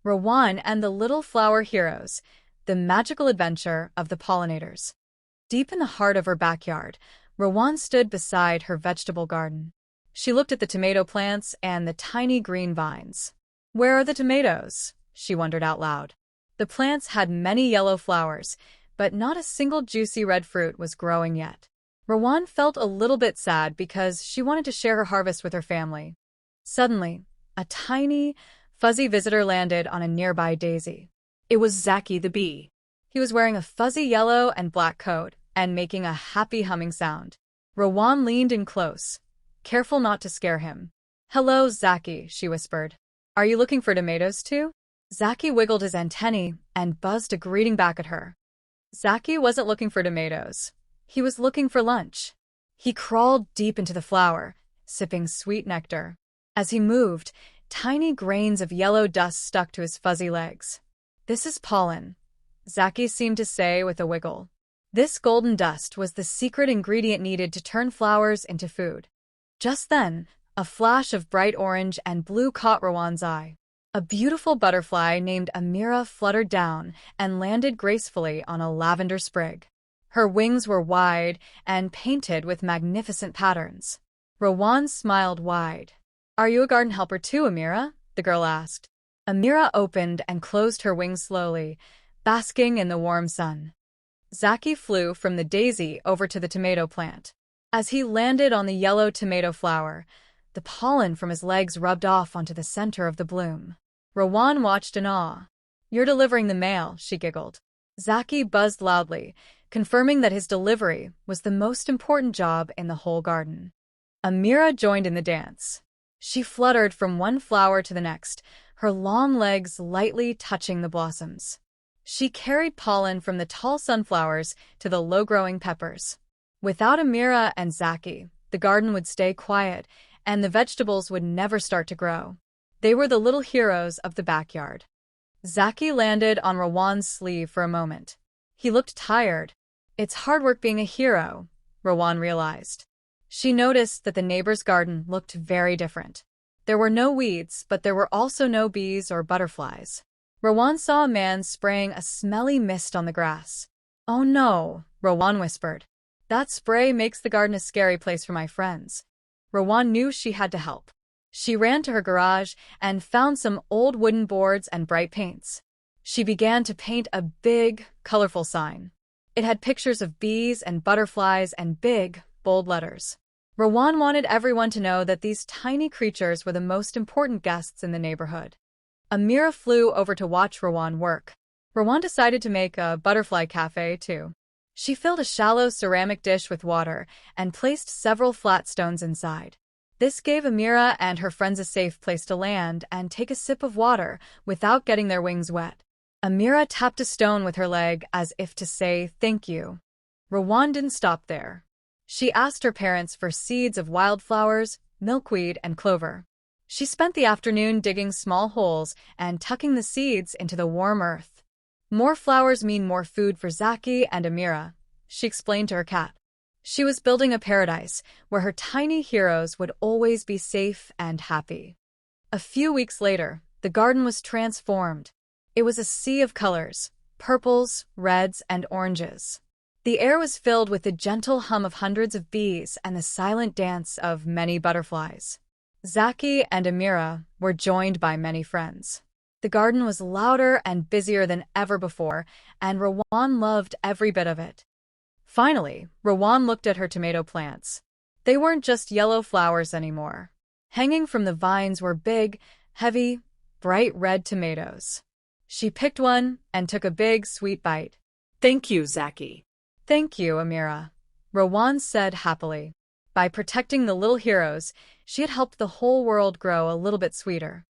Rawan and the Little Flower Heroes, the magical adventure of the pollinators. Deep in the heart of her backyard, Rawan stood beside her vegetable garden. She looked at the tomato plants and the tiny green vines. "Where are the tomatoes?" she wondered out loud. The plants had many yellow flowers, but not a single juicy red fruit was growing yet. Rawan felt a little bit sad because she wanted to share her harvest with her family. Suddenly, a tiny, fuzzy visitor landed on a nearby daisy. It was Zaki the bee. He was wearing a fuzzy yellow and black coat and making a happy humming sound. Rawan leaned in close, careful not to scare him. "Hello, Zaki," she whispered. "Are you looking for tomatoes too?" Zaki wiggled his antennae and buzzed a greeting back at her. Zaki wasn't looking for tomatoes. He was looking for lunch. He crawled deep into the flower, sipping sweet nectar. As he moved, tiny grains of yellow dust stuck to his fuzzy legs. "This is pollen," Zaki seemed to say with a wiggle. This golden dust was the secret ingredient needed to turn flowers into food. Just then, a flash of bright orange and blue caught Rawan's eye. A beautiful butterfly named Amira fluttered down and landed gracefully on a lavender sprig. Her wings were wide and painted with magnificent patterns. Rawan smiled wide. "Are you a garden helper too, Amira?" the girl asked. Amira opened and closed her wings slowly, basking in the warm sun. Zaki flew from the daisy over to the tomato plant. As he landed on the yellow tomato flower, the pollen from his legs rubbed off onto the center of the bloom. Rawan watched in awe. "You're delivering the mail," she giggled. Zaki buzzed loudly, confirming that his delivery was the most important job in the whole garden. Amira joined in the dance. She fluttered from one flower to the next, her long legs lightly touching the blossoms. She carried pollen from the tall sunflowers to the low-growing peppers. Without Amira and Zaki, the garden would stay quiet, and the vegetables would never start to grow. They were the little heroes of the backyard. Zaki landed on Rawan's sleeve for a moment. He looked tired. "It's hard work being a hero," Rawan realized. She noticed that the neighbor's garden looked very different. There were no weeds, but there were also no bees or butterflies. Rawan saw a man spraying a smelly mist on the grass. "Oh no," Rawan whispered. "That spray makes the garden a scary place for my friends." Rawan knew she had to help. She ran to her garage and found some old wooden boards and bright paints. She began to paint a big, colorful sign. It had pictures of bees and butterflies and big, bold letters. Rawan wanted everyone to know that these tiny creatures were the most important guests in the neighborhood. Amira flew over to watch Rawan work. Rawan decided to make a butterfly cafe, too. She filled a shallow ceramic dish with water and placed several flat stones inside. This gave Amira and her friends a safe place to land and take a sip of water without getting their wings wet. Amira tapped a stone with her leg as if to say thank you. Rawan didn't stop there. She asked her parents for seeds of wildflowers, milkweed, and clover. She spent the afternoon digging small holes and tucking the seeds into the warm earth. "More flowers mean more food for Zaki and Amira," she explained to her cat. She was building a paradise where her tiny heroes would always be safe and happy. A few weeks later, the garden was transformed. It was a sea of colors, purples, reds, and oranges. The air was filled with the gentle hum of hundreds of bees and the silent dance of many butterflies. Zaki and Amira were joined by many friends. The garden was louder and busier than ever before, and Rawan loved every bit of it. Finally, Rawan looked at her tomato plants. They weren't just yellow flowers anymore. Hanging from the vines were big, heavy, bright red tomatoes. She picked one and took a big, sweet bite. "Thank you, Zaki." "Thank you, Amira," Rawan said happily. By protecting the little heroes, she had helped the whole world grow a little bit sweeter.